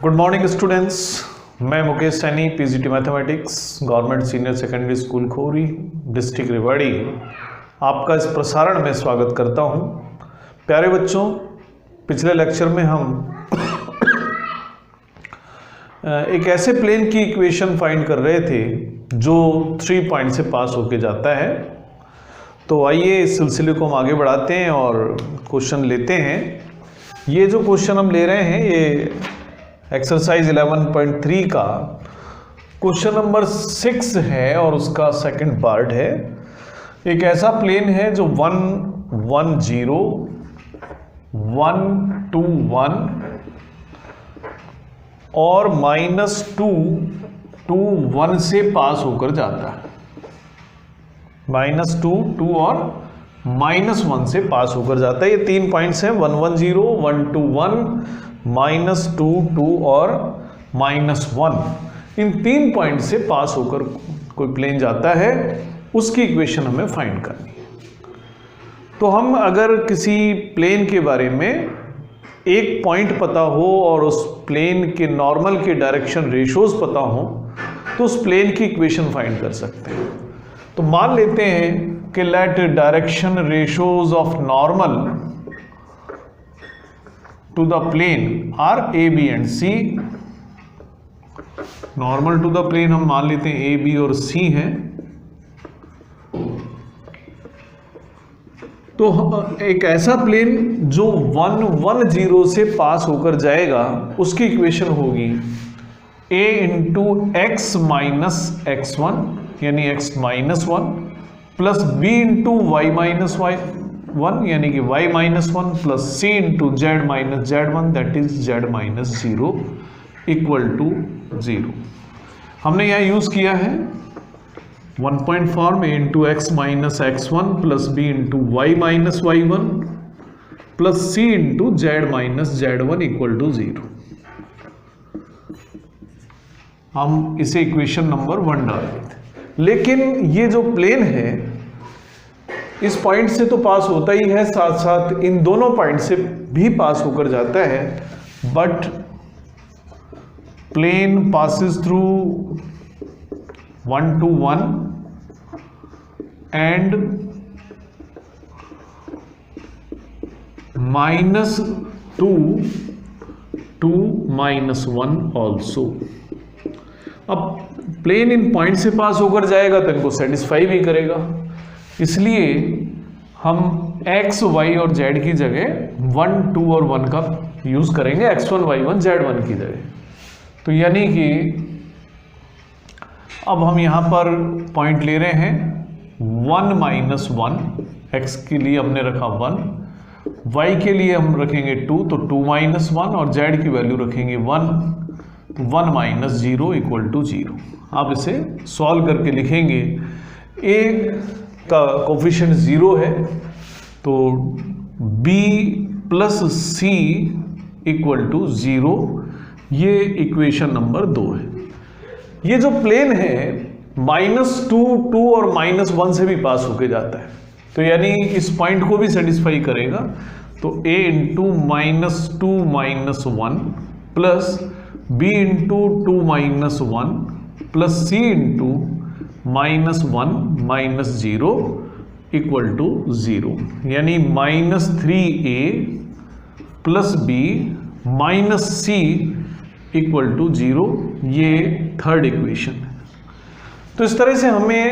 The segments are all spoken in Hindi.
गुड मॉर्निंग स्टूडेंट्स, मैं Mukesh Saini, PGT mathematics, government senior secondary school Khori, district Rewari, आपका इस प्रसारण में स्वागत करता हूं। प्यारे बच्चों, पिछले लेक्चर में हम एक ऐसे प्लेन की इक्वेशन फाइंड कर रहे थे जो 3 पॉइंट से पास होके जाता है। तो आइए इस सिलसिले को हम आगे बढ़ाते हैं और क्वेश्चन लेते हैं। ये जो क्वेश्चन हम ले रहे हैं ये एक्सरसाइज 11.3 का क्वेश्चन नंबर 6 है और उसका सेकंड पार्ट है। एक ऐसा प्लेन है जो 1, 1, 0, 1, 2, 1 और -2, 2, 1 से पास होकर जाता है। -2, 2 और -1 से पास होकर जाता है। ये 3 पॉइंट्स हैं, 1, 1, 0, 1, 2, 1, -2, 2 और -1। इन 3 पॉइंट से पास होकर कोई प्लेन जाता है, उसकी इक्वेशन हमें फाइंड करनी है। तो हम अगर किसी प्लेन के बारे में एक पॉइंट पता हो और उस प्लेन के नॉर्मल के डायरेक्शन रेशियोज पता हो तो उस प्लेन की इक्वेशन फाइंड कर सकते हैं। तो मान लेते हैं कि let direction ratios of normal to the plane are A B and C. Normal to the plane हम मान लेते हैं ए बी और सी हैं। तो एक ऐसा प्लेन जो 1, 1, 0 से पास होकर जाएगा उसकी इक्वेशन होगी a into x minus x1 यानी x minus 1 plus b into Y minus y1 यानी कि y minus 1 plus c into z minus z1 that is z minus 0 equal to 0। हमने यहाँ यूज किया है 1 point form a into x minus x1 plus b into Y minus y1 plus c into z minus z1 equal to 0। हम इसे इक्वेशन नंबर 1 डाल देते हैं। लेकिन ये जो प्लेन है इस पॉइंट से तो पास होता ही है, साथ साथ इन दोनों पॉइंट से भी पास होकर जाता है, but plane passes through 1 to 1 and -2 to -1 also. अब प्लेन इन पॉइंट से पास होकर जाएगा तो इनको सेटिस्फाई भी करेगा, इसलिए हम x, y और z की जगह 1, 2 और 1 का यूज करेंगे, x1, y1, z1 की जगह। तो यानी कि अब हम यहां पर पॉइंट ले रहे हैं 1, -1, x के लिए हमने रखा 1, y के लिए हम रखेंगे 2 तो 2, -1 और z की वैल्यू रखेंगे 1 तो 1 - 0 इक्वल टू 0। आप इसे सॉल्व करके लिखेंगे, a का कोफिशिएंट 0 है तो b plus c equal to 0। ये इक्वेशन नंबर 2 है। ये जो प्लेन है -2, 2 और -1 से भी पास होके जाता है, तो यानी इस पॉइंट को भी सेटिस्फाई करेगा। तो a into -2 -1 plus b into 2 -1 plus c into -1 - 0 equal to 0, यानी -3a plus b minus c equal to 0। ये थर्ड इक्वेशन है। तो इस तरह से हमें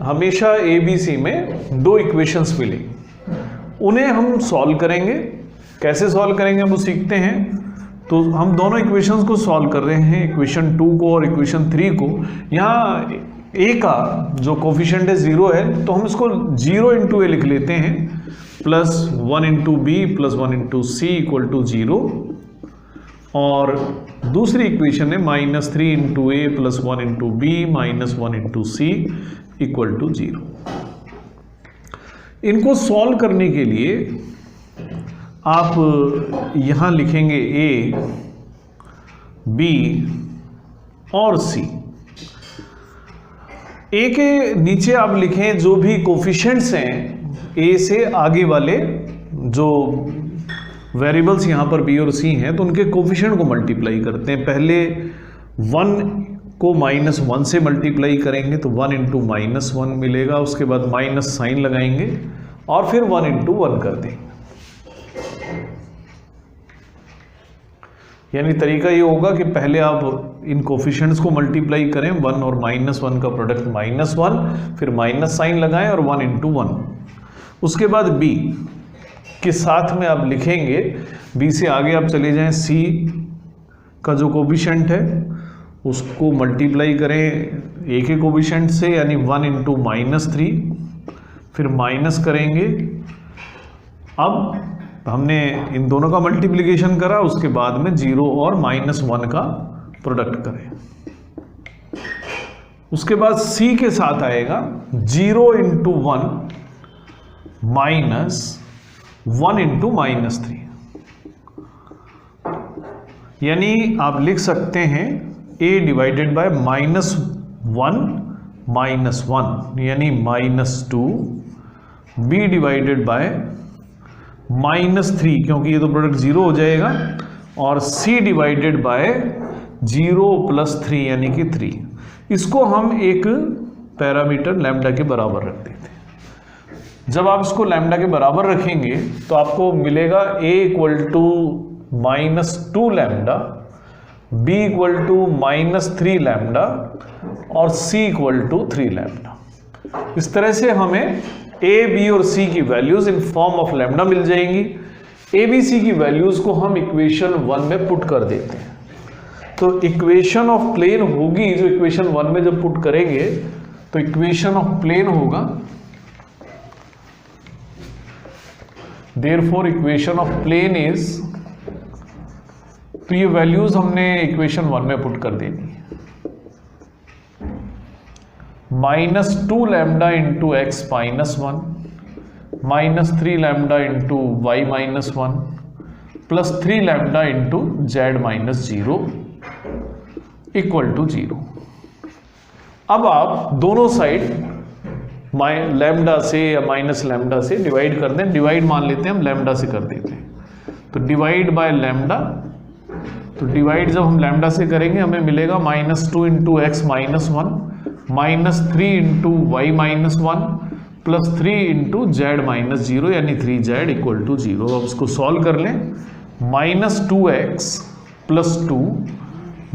हमेशा ए बी सी में 2 इक्वेशंस मिलेंगी, उन्हें हम सॉल्व करेंगे। कैसे सॉल्व करेंगे हम वो सीखते हैं। तो हम दोनों इक्वेशंस को सॉल्व कर रहे हैं, इक्वेशन 2 को और इक्वेशन 3 को। यहाँ a का जो कोफिशिएंट है 0 है तो हम इसको 0 इंटू ए लिख लेते हैं, plus 1 into B plus 1 into C equal to 0। और दूसरी इक्वेशन है -3 into A plus 1 into B minus 1 into C equal to 0। इनको सॉल्व करने के लिए आप यहां लिखेंगे a, b और c। a के नीचे आप लिखें जो भी कोफिशिएंट्स हैं a से आगे वाले जो वेरिएबल्स यहाँ पर बी और सी हैं तो उनके कोफिशिएंट को मल्टीप्लाई करते हैं। पहले 1 को -1 से मल्टीप्लाई करेंगे तो 1 इंटू -1 मिलेगा, उसके बाद माइनस साइन लगाएंगे और फिर 1 इंटू 1 कर देंगे। यानी तरीका ये होगा कि पहले आप इन कोफिशिएंट्स को मल्टीप्लाई करें, 1 और -1 का प्रोडक्ट -1, फिर माइनस साइन लगाएं और 1 इंटू 1। उसके बाद b के साथ में आप लिखेंगे, b से आगे आप चले जाएं, c का जो कोफिशिएंट है उसको मल्टीप्लाई करें a के कोफिशिएंट से, यानी 1 इंटू -3, फिर माइनस करेंगे। अब हमने इन दोनों का मल्टीप्लिकेशन करा, उसके बाद में 0 और -1 का प्रोडक्ट करें। उसके बाद c के साथ आएगा 0 इंटू 1 माइनस 1 इंटू -3, यानी आप लिख सकते हैं a डिवाइडेड बाय -1 -1 यानी -2, b डिवाइडेड बाय -3 क्योंकि ये तो प्रोडक्ट 0 हो जाएगा, और c डिवाइडेड बाय 0 + 3 यानी कि 3। इसको हम एक पैरामीटर लैम्डा के बराबर रख देते हैं। जब आप इसको लैम्डा के बराबर रखेंगे तो आपको मिलेगा a = -2 लैम्डा, b = -3 लैम्डा और c = 3 लैम्डा। इस तरह से हमें a, b और c की values in form of lambda मिल जाएंगी। a, b, c की वैल्यूज को हम इक्वेशन 1 में पुट कर देते हैं। तो इक्वेशन ऑफ प्लेन होगी, जो इक्वेशन 1 में जब पुट करेंगे तो इक्वेशन ऑफ प्लेन होगा, therefore equation of plane is, तो ये वैल्यूज हमने इक्वेशन 1 में पुट कर देनी है। -2 lambda into x -1, -3 lambda into y -1 plus 3 lambda into z -0 equal to 0। अब आप दोनों साइड लैम्डा से या माइनस लैम्डा से डिवाइड कर दें। डिवाइड मान लेते हैं हम लैम्डा से कर देते हैं, तो डिवाइड बाय लैम्डा, तो डिवाइड जब हम लैम्डा से करेंगे हमें मिलेगा -2 into x -1 -3 into y -1 plus 3 into z -0 यानी 3z इक्वल टू 0। अब इसको सॉल्व कर लें, -2x plus 2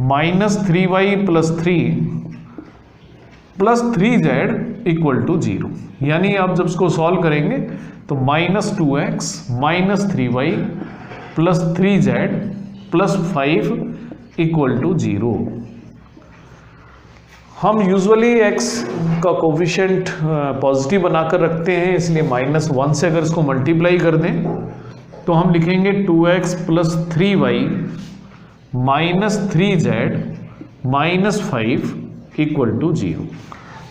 -3y plus 3 plus 3z equal to 0, यानी आप जब इसको सॉल्व करेंगे तो -2x -3y plus 3z plus 5 equal to 0। हम यूजुअली x का कोफिशिएंट पॉजिटिव बनाकर रखते हैं, इसलिए -1 से अगर इसको मल्टीप्लाई कर दें तो हम लिखेंगे 2x plus 3y minus 3z minus 5 equal to 0।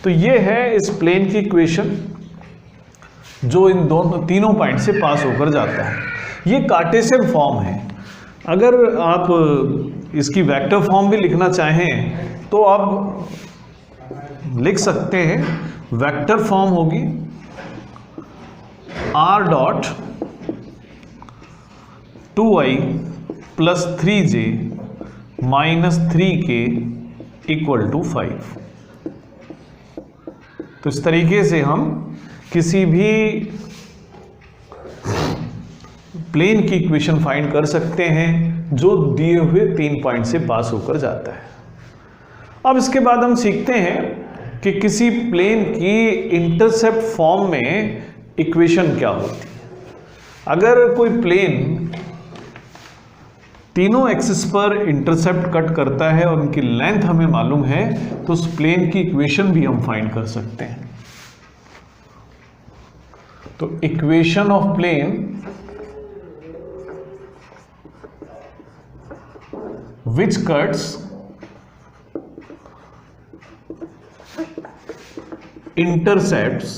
तो ये है इस प्लेन की इक्वेशन जो इन तीनों पॉइंट से पास होकर जाता है। ये कार्टेशियन फॉर्म है। अगर आप इसकी वेक्टर फॉर्म भी लिखना चाहें तो आप लिख सकते हैं। वेक्टर फॉर्म होगी r dot 2i plus 3j minus 3k equal to 5। तो इस तरीके से हम किसी भी प्लेन की इक्वेशन फाइंड कर सकते हैं जो दिए हुए 3 पॉइंट से पास होकर जाता है। अब इसके बाद हम सीखते हैं कि किसी प्लेन की इंटरसेप्ट फॉर्म में इक्वेशन क्या होती है। अगर कोई प्लेन तीनों एक्सिस पर इंटरसेप्ट कट करता है और उनकी लेंथ हमें मालूम है तो उस प्लेन की इक्वेशन भी हम फाइंड कर सकते हैं। तो equation of plane which cuts intercepts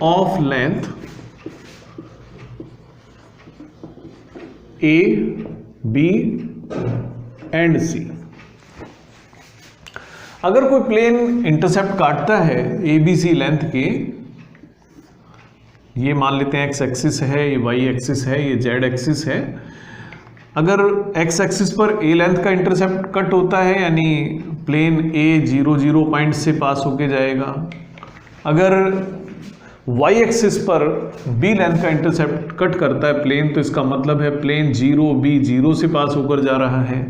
of length A, B and C। अगर कोई प्लेन इंटरसेप्ट काटता है ABC लेंथ के ये मान लेते हैं एक्स एक्सिस है, ये वाई एक्सिस है, ये जेड एक्सिस है। अगर एक्स एक्सिस पर ए लेंथ का इंटरसेप्ट कट होता है यानी प्लेन ए 0 0 पॉइंट से पास होके जाएगा। अगर वाई एक्सिस पर बी लेंथ का इंटरसेप्ट कट करता है प्लेन, तो इसका मतलब है प्लेन 0 बी 0 से पास होकर जा रहा है।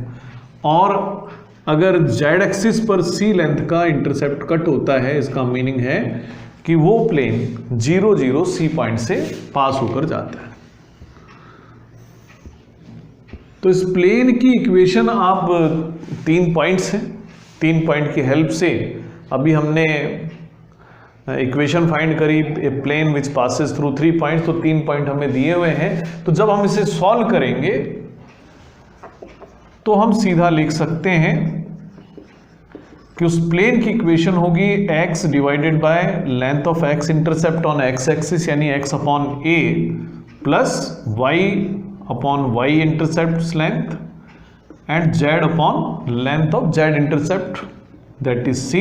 और अगर जेड एक्सिस पर सी लेंथ का इंटरसेप्ट कट होता है, इसका मीनिंग है कि वो प्लेन 0 0 सी पॉइंट से पास होकर जाता है। तो इस प्लेन की इक्वेशन आप 3 पॉइंट्स हैं, 3 पॉइंट की हेल्प से अभी हमने इक्वेशन फाइंड करी, a plane which passes through 3 points, तो 3 पॉइंट हमें दिए हुए हैं। तो जब हम इसे सॉल्व करेंगे तो हम सीधा लिख सकते हैं कि उस प्लेन की इक्वेशन होगी x divided by length of x intercept on x axis यानी x upon a plus y upon y intercept length and z upon length of z intercept that is c,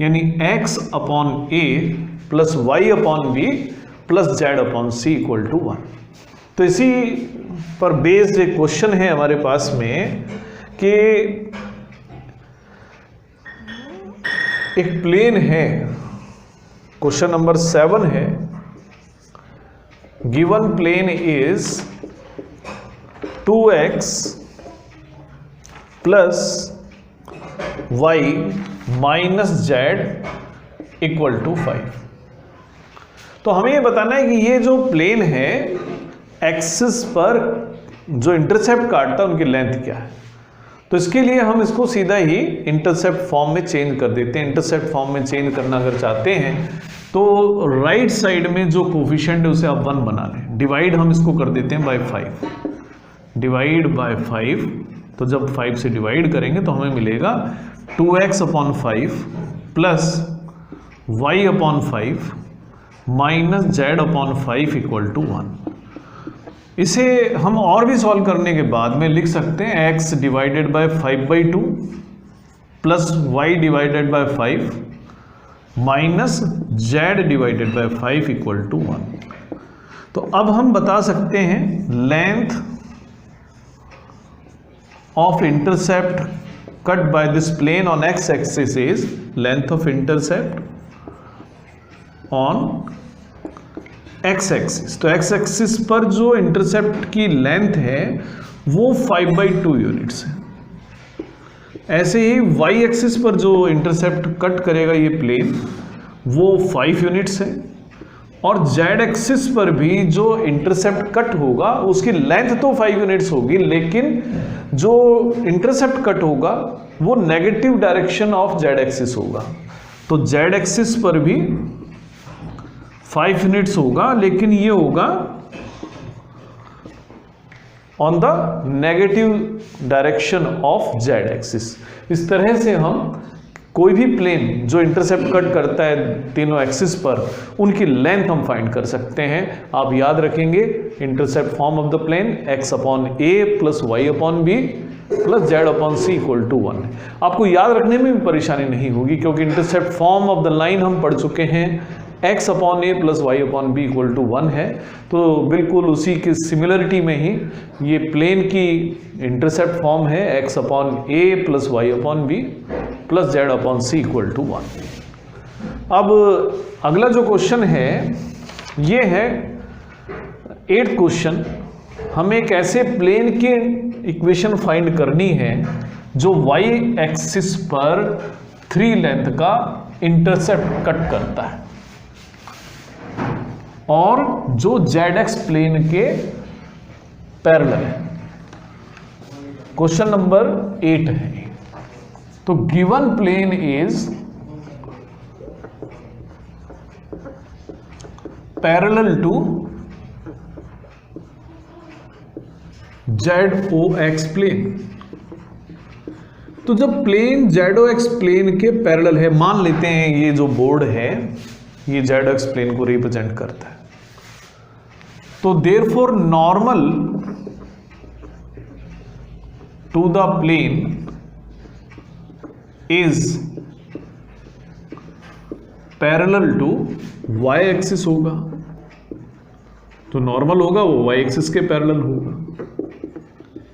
यानी x upon a plus y upon b plus z upon c equal to 1। तो इसी पर बेस्ड एक क्वेश्चन है हमारे पास में कि एक प्लेन है, क्वेश्चन नंबर 7 है, given plane is 2x plus y minus z equal to 5। तो हमें ये बताना है कि ये जो प्लेन है एक्सिस पर जो इंटरसेप्ट काटता है उनकी लेंथ क्या है। तो इसके लिए हम इसको सीधा ही इंटरसेप्ट फॉर्म में चेंज कर देते हैं। इंटरसेप्ट फॉर्म में चेंज करना अगर चाहते हैं तो राइट साइड में जो कोफिशिएंट है उसे आप 1 बना लें, डिवाइड हम इसको कर देते हैं बाय 5, डिवाइड बाय 5। तो जब 5 से डिवाइड करेंगे तो हमें मिलेगा 2x upon 5 plus y upon 5 minus z upon 5 equal to 1। इसे हम और भी सॉल्व करने के बाद में लिख सकते हैं x divided by 5/2 plus y divided by 5 minus z divided by 5 equal to 1। तो अब हम बता सकते हैं length of intercept cut by this plane on x axis is length of intercept on x axis. तो x एक्सिस पर जो इंटरसेप्ट की लेंथ है वो 5/2 यूनिट्स है। ऐसे ही y एक्सिस पर जो इंटरसेप्ट कट करेगा ये प्लेन वो 5 यूनिट्स है, और z एक्सिस पर भी जो इंटरसेप्ट कट होगा उसकी लेंथ तो 5 यूनिट्स होगी, लेकिन जो इंटरसेप्ट कट होगा वो negative direction of z axis होगा। तो z एक्सिस पर भी 5 यूनिट्स होगा, लेकिन ये होगा on the negative direction of z axis. इस तरह से हम कोई भी प्लेन जो इंटरसेप्ट कट करता है तीनों एक्सिस पर, उनकी लेंथ हम फाइंड कर सकते हैं। आप याद रखेंगे intercept form of the plane x upon a plus y upon b plus z upon c equal to 1। आपको याद रखने में भी परेशानी नहीं होगी क्योंकि intercept form of the line हम पढ़ चुके हैं, x upon a plus y upon b equal to 1 है। तो बिल्कुल उसी की सिमिलरिटी में ही ये प्लेन की इंटरसेप्ट फॉर्म है x upon a plus y upon b plus z upon c equal to 1। अब अगला जो क्वेश्चन है ये है 8th क्वेश्चन। हमें एक ऐसे प्लेन की इक्वेशन फाइंड करनी है जो y एक्सिस पर 3 लेंथ का इंटरसेप्ट कट करता है और जो zx प्लेन के पैरेलल है। क्वेश्चन नंबर 8 है। तो given plane is parallel to ZOX plane. तो जब प्लेन ZOX प्लेन के पैरेलल है, मान लेते हैं ये जो बोर्ड है ये ZOX प्लेन को रिप्रेजेंट करता है, तो therefore normal to the plane is parallel to y axis होगा। तो नॉर्मल होगा वो वाई एक्सिस के पैरेलल होगा।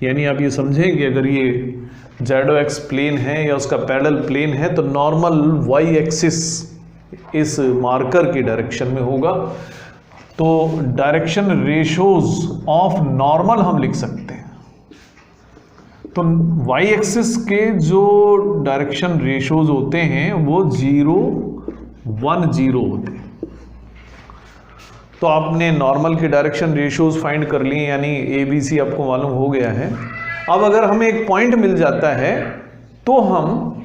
यानी आप ये समझें कि अगर ये जेड एक्स प्लेन है या उसका पैरेलल प्लेन है तो नॉर्मल वाई एक्सिस इस मार्कर की डायरेक्शन में होगा। तो डायरेक्शन रेशोज ऑफ नॉर्मल हम लिख सकते हैं। तो वाई एक्सिस के जो डायरेक्शन रेशोज होते हैं वो 0, 1, 0 होते हैं। तो आपने नॉर्मल के डायरेक्शन रेशियोज फाइंड कर लिए, यानी ए बी सी आपको मालूम हो गया है। अब अगर हमें एक पॉइंट मिल जाता है तो हम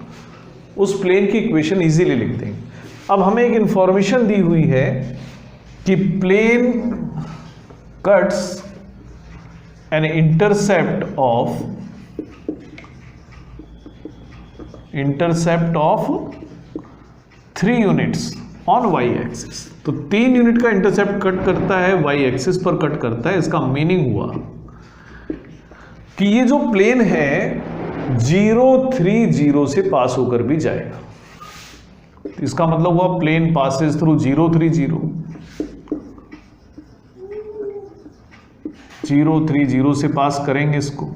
उस प्लेन की इक्वेशन इजीली लिख देंगे। अब हमें एक इंफॉर्मेशन दी हुई है कि plane cuts an intercept of 3 units on Y axis. तो 3 यूनिट का इंटरसेप्ट कट करता है, वाई एक्सिस पर कट करता है। इसका मीनिंग हुआ कि ये जो प्लेन है 0, 3, 0 से पास होकर भी जाएगा। इसका मतलब हुआ प्लेन पासेस थ्रू 0, 3, 0, 0, 3, 0 से पास करेंगे इसको।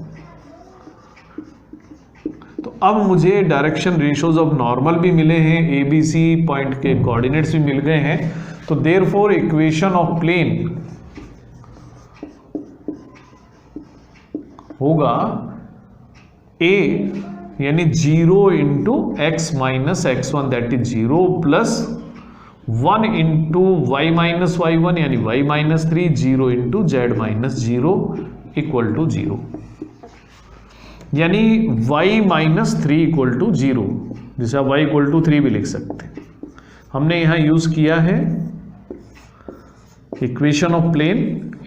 तो अब मुझे डायरेक्शन रेशियोज ऑफ नॉर्मल भी मिले हैं, ए बी सी पॉइंट के कोऑर्डिनेट्स भी मिल गए हैं। तो देयरफॉर इक्वेशन ऑफ प्लेन होगा ए यानी 0 into x minus x1 that is 0 plus 1 into Y minus y1 यानी y minus 3, 0 into z minus 0 equal to 0, यानी y माइनस 3 इक्वल टू 0, जिसे आप y इक्वल टू 3 भी लिख सकते हैं। हमने यहां यूज किया है equation of plane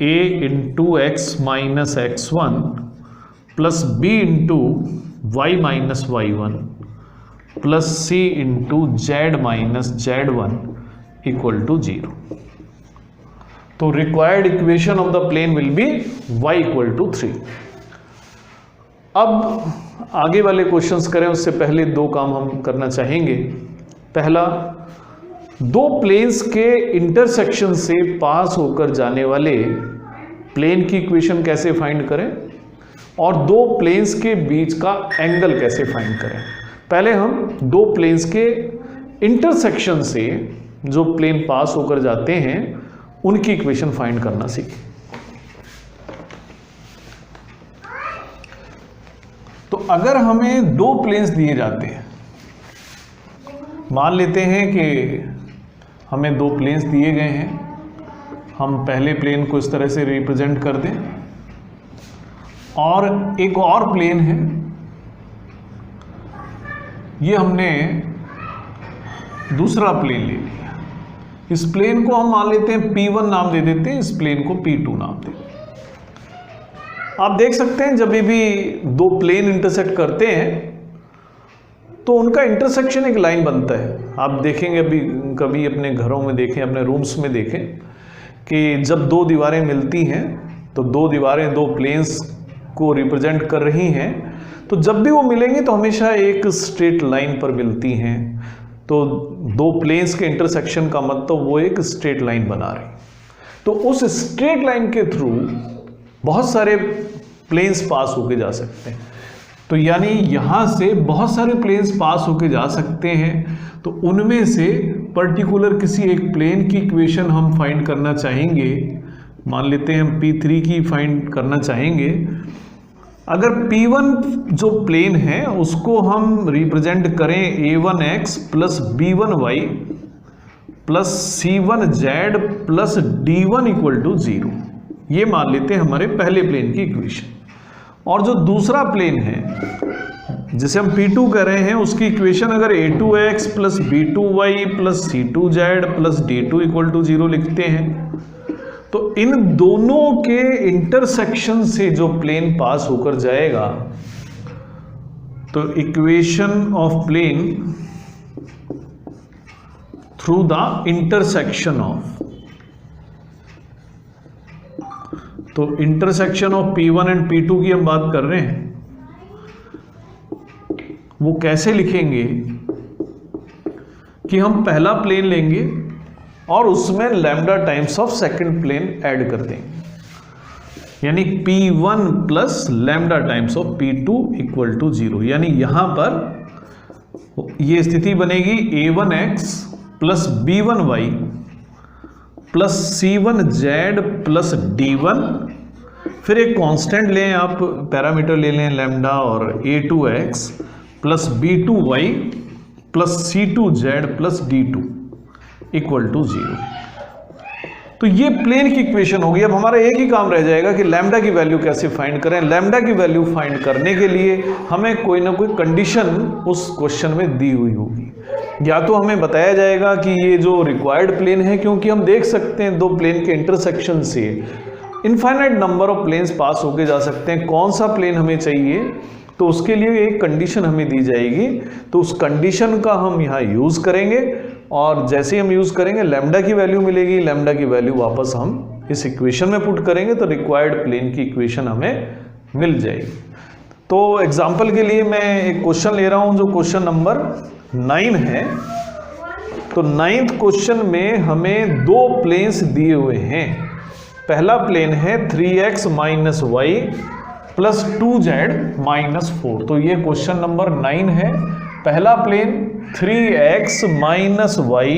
a into x minus x1 plus b into Y minus y1 plus c into z minus z1 equal to 0। तो required equation of the plane will be y equal to 3। अब आगे वाले क्वेश्चंस करें उससे पहले 2 काम हम करना चाहेंगे। पहला, 2 प्लेन्स के इंटरसेक्शन से पास होकर जाने वाले प्लेन की इक्वेशन कैसे फाइंड करें और 2 प्लेन्स के बीच का एंगल कैसे फाइंड करें। पहले हम 2 प्लेन्स के इंटरसेक्शन से जो प्लेन पास होकर जाते हैं उनकी इक्वेशन फाइंड करना सीखें। तो अगर हमें 2 प्लेन्स दिए जाते हैं, मान लेते हैं कि हमें 2 प्लेन्स दिए गए हैं, हम पहले प्लेन को इस तरह से रिप्रेजेंट कर दें और एक और प्लेन है, ये हमने दूसरा प्लेन ले लिया। इस प्लेन को हम मान लेते हैं P1 नाम दे देते हैं, इस प्लेन को P2 नाम दे देते हैं। आप देख सकते हैं जब भी 2 प्लेन इंटरसेक्ट करते हैं तो उनका इंटरसेक्शन एक लाइन बनता है। आप देखेंगे अभी कभी अपने घरों में देखें, अपने रूम्स में देखें कि जब 2 दीवारें मिलती हैं तो 2 दीवारें 2 प्लेन्स को रिप्रेजेंट कर रही हैं, तो जब भी वो मिलेंगी तो हमेशा एक स्ट्रेट लाइन पर मिलती हैं। तो 2 प्लेन्स के इंटरसेक्शन का मतलब वो एक स्ट्रेट लाइन बना रही। तो उस स्ट्रेट लाइन के थ्रू बहुत सारे प्लेन्स पास होके जा सकते हैं। तो यानी यहां से बहुत सारे प्लेन्स पास होके जा सकते हैं। तो उनमें से पर्टिकुलर किसी एक प्लेन की इक्वेशन हम फाइंड करना चाहेंगे। मान लेते हैं हम P3 की फाइंड करना चाहेंगे। अगर P1 जो प्लेन है उसको हम रिप्रेजेंट करें A1x plus B1y plus C1z plus D1 equal to 0, ये मान लेते हैं हमारे पहले प्लेन की इक्वेशन। और जो दूसरा प्लेन है जिसे हम P2 कर रहे हैं उसकी इक्वेशन अगर A2x plus B2y plus C2z plus D2 equal to 0 लिखते हैं, तो इन दोनों के इंटरसेक्शन से जो प्लेन पास होकर जाएगा, तो equation of plane through the intersection of, तो intersection of P1 and P2 की हम बात कर रहे हैं, वो कैसे लिखेंगे कि हम पहला प्लेन लेंगे और उसमें lambda times of second plane add कर देंगे, यानी P1 plus lambda times of P2 equal to 0। यानी यहां पर ये स्थिति बनेगी A1x plus B1y plus C1z plus D1, फिर एक कांस्टेंट लें आप, पैरामीटर ले लें लैम्डा, और A2x plus B2y plus C2z plus D2 equal to 0। तो ये प्लेन की इक्वेशन होगी। अब हमारा एक ही काम रह जाएगा कि लैम्डा की वैल्यू कैसे फाइंड करें। लैम्डा की वैल्यू फाइंड करने के लिए हमें कोई ना कोई कंडीशन उस क्वेश्चन में दी हुई होगी। या तो हमें बताया जाएगा कि ये जो रिक्वायर्ड प्लेन है, क्योंकि हम देख सकते हैं दो प्लेन के इंटरसेक्शन से इनफाइनाइट नंबर ऑफ प्लेन्स पास होके जा सकते हैं, कौन सा प्लेन हमें चाहिए, तो उसके लिए एक कंडीशन हमें दी जाएगी। तो उस कंडीशन का हम यहाँ यूज करेंगे, और जैसे ही हम यूज करेंगे लैम्डा की वैल्यू मिलेगी। लैम्डा की वैल्यू वापस हम इस इक्वेशन में पुट करेंगे तो रिक्वायर्ड प्लेन की इक्वेशन हमें मिल जाएगी। तो एग्जांपल के लिए मैं एक क्वेश्चन ले रहा हूं जो क्वेश्चन नंबर 9 है। तो 9th क्वेश्चन में हमें दो प्लेन्स दिए हुए हैं। पहला प्लेन है 3x minus y plus 2z minus 4। तो ये क्वेश्चन नंबर 9 है। पहला plane 3x minus y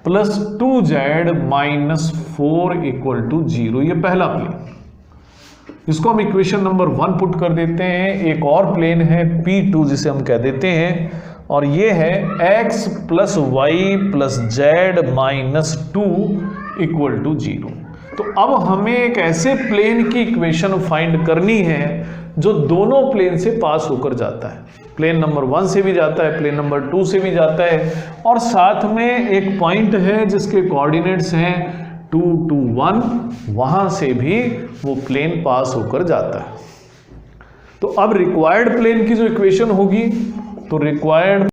plus 2z minus 4 equal to 0, ये पहला प्लेन। इसको हम इक्वेशन नंबर 1 पुट कर देते हैं। एक और प्लेन है P2 जिसे हम कह देते हैं, और ये है x plus y plus z minus 2 equal to 0। तो अब हमें एक ऐसे प्लेन की इक्वेशन फाइंड करनी है जो दोनों प्लेन से पास होकर जाता है। प्लेन नंबर 1 से भी जाता है, प्लेन नंबर 2 से भी जाता है, और साथ में एक पॉइंट है जिसके कोऑर्डिनेट्स हैं 2 2 1, वहां से भी वो प्लेन पास होकर जाता है। तो अब रिक्वायर्ड प्लेन की जो इक्वेशन होगी, तो रिक्वायर्ड